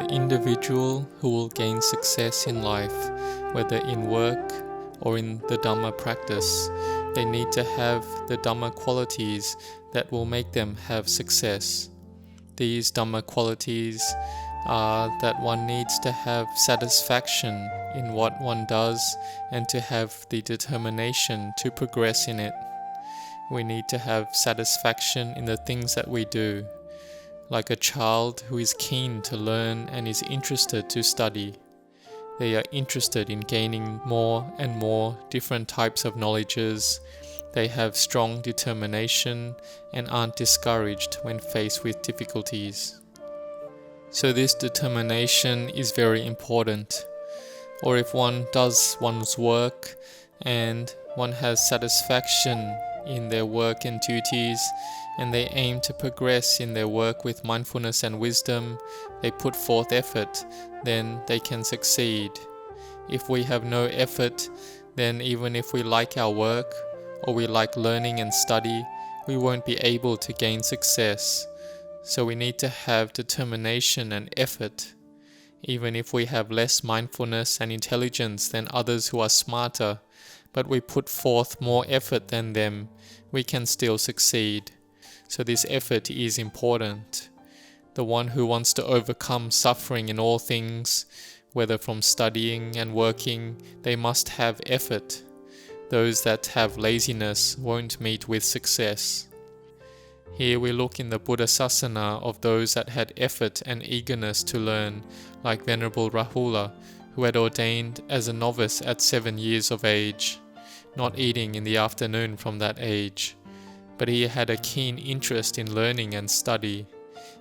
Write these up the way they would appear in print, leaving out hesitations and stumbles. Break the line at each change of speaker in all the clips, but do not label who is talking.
The individual who will gain success in life, whether in work or in the Dhamma practice, they need to have the Dhamma qualities that will make them have success. These Dhamma qualities are that one needs to have satisfaction in what one does and to have the determination to progress in it. We need to have satisfaction in the things that we do, like a child who is keen to learn and is interested to study. They are interested in gaining more and more different types of knowledges. They have strong determination and aren't discouraged when faced with difficulties. So this determination is very important. Or if one does one's work and one has satisfaction in their work and duties, and they aim to progress in their work with mindfulness and wisdom, they put forth effort, then they can succeed. If we have no effort, then even if we like our work, or we like learning and study, we won't be able to gain success. So we need to have determination and effort. Even if we have less mindfulness and intelligence than others who are smarter, but we put forth more effort than them, we can still succeed. So this effort is important. The one who wants to overcome suffering in all things, whether from studying and working, they must have effort. Those that have laziness won't meet with success. Here we look in the Buddha Sasana of those that had effort and eagerness to learn, like Venerable Rahula, who had ordained as a novice at 7 years of age, not eating in the afternoon from that age. But he had a keen interest in learning and study.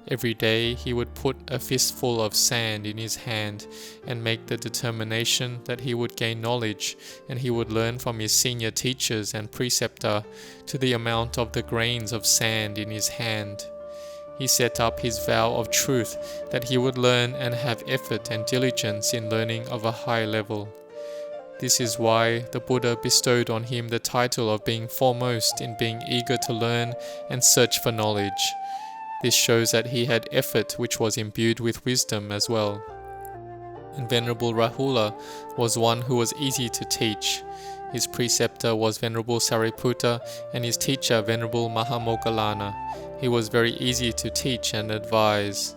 Every day he would put a fistful of sand in his hand and make the determination that he would gain knowledge, and he would learn from his senior teachers and preceptor to the amount of the grains of sand in his hand. He set up his vow of truth that he would learn and have effort and diligence in learning of a high level. This is why the Buddha bestowed on him the title of being foremost in being eager to learn and search for knowledge. This shows that he had effort which was imbued with wisdom as well. And Venerable Rahula was one who was easy to teach. His preceptor was Venerable Sariputta and his teacher Venerable Mahamoggallana. He was very easy to teach and advise.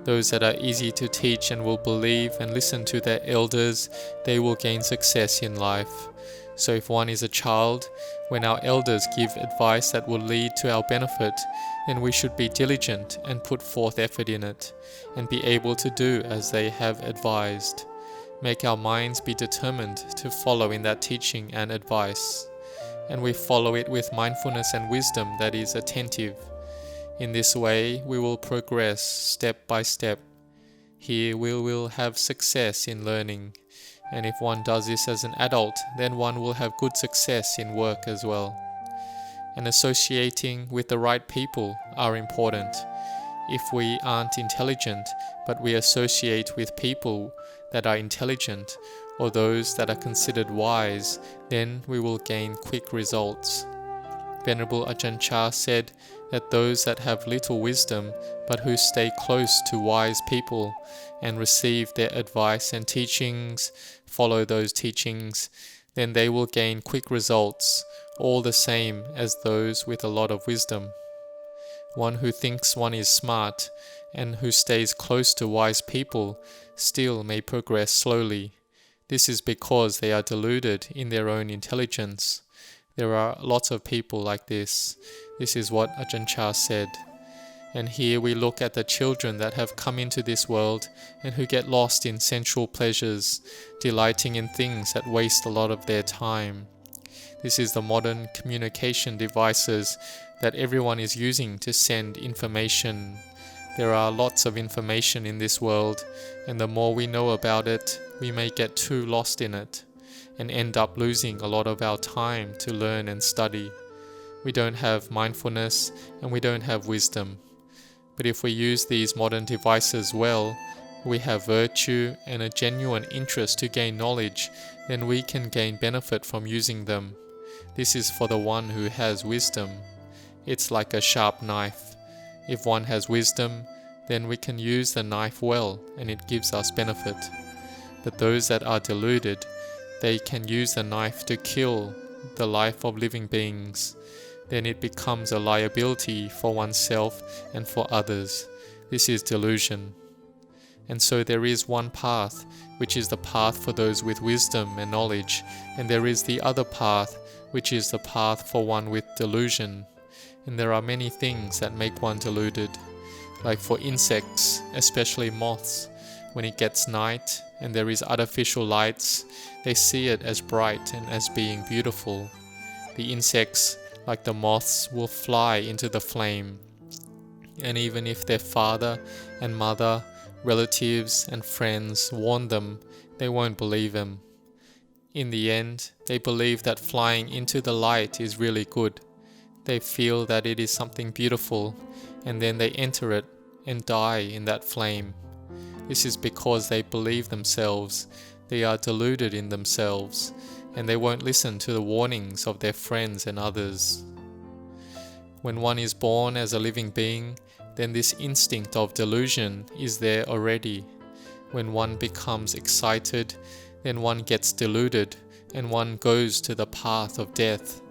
Those that are easy to teach and will believe and listen to their elders, they will gain success in life. So if one is a child, when our elders give advice that will lead to our benefit, then we should be diligent and put forth effort in it, and be able to do as they have advised. Make our minds be determined to follow in that teaching and advice, and we follow it with mindfulness and wisdom that is attentive. In this way, we will progress step by step. Here we will have success in learning, and if one does this as an adult, then one will have good success in work as well. And associating with the right people are important. If we aren't intelligent, but we associate with people that are intelligent, or those that are considered wise, then we will gain quick results. Venerable Ajahn said that those that have little wisdom, but who stay close to wise people and receive their advice and teachings, follow those teachings, then they will gain quick results, all the same as those with a lot of wisdom. One who thinks one is smart and who stays close to wise people still may progress slowly. This is because they are deluded in their own intelligence. There are lots of people like this. This is what Ajahn said. And here we look at the children that have come into this world and who get lost in sensual pleasures, delighting in things that waste a lot of their time. This is the modern communication devices that everyone is using to send information. There are lots of information in this world, and the more we know about it, we may get too lost in it and end up losing a lot of our time to learn and study. We don't have mindfulness and we don't have wisdom. But if we use these modern devices well, we have virtue and a genuine interest to gain knowledge, then we can gain benefit from using them. This is for the one who has wisdom. It's like a sharp knife. If one has wisdom, then we can use the knife well and it gives us benefit. But those that are deluded, they can use the knife to kill the life of living beings. Then it becomes a liability for oneself and for others. This is delusion. And so there is one path, which is the path for those with wisdom and knowledge, and there is the other path, which is the path for one with delusion. And there are many things that make one deluded. Like for insects, especially moths, when it gets night and there is artificial lights, they see it as bright and as being beautiful. The insects, like the moths, will fly into the flame. And even if their father and mother, relatives and friends warn them, they won't believe them. In the end, they believe that flying into the light is really good. They feel that it is something beautiful, and then they enter it and die in that flame. This is because they believe themselves, they are deluded in themselves, and they won't listen to the warnings of their friends and others. When one is born as a living being, then this instinct of delusion is there already. When one becomes excited, then one gets deluded and one goes to the path of death.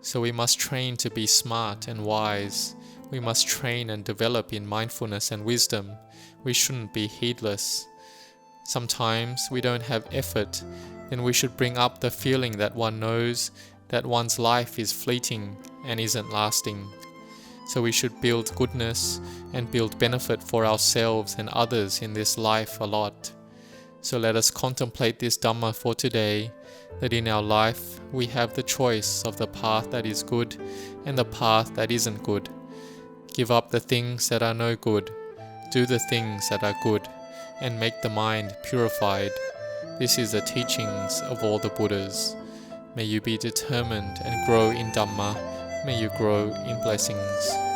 So we must train to be smart and wise. We must train and develop in mindfulness and wisdom. We shouldn't be heedless. Sometimes we don't have effort, then we should bring up the feeling that one knows that one's life is fleeting and isn't lasting. So we should build goodness and build benefit for ourselves and others in this life a lot. So let us contemplate this Dhamma for today, that in our life we have the choice of the path that is good and the path that isn't good. Give up the things that are no good, do the things that are good, and make the mind purified. This is the teachings of all the Buddhas. May you be determined and grow in Dhamma. May you grow in blessings.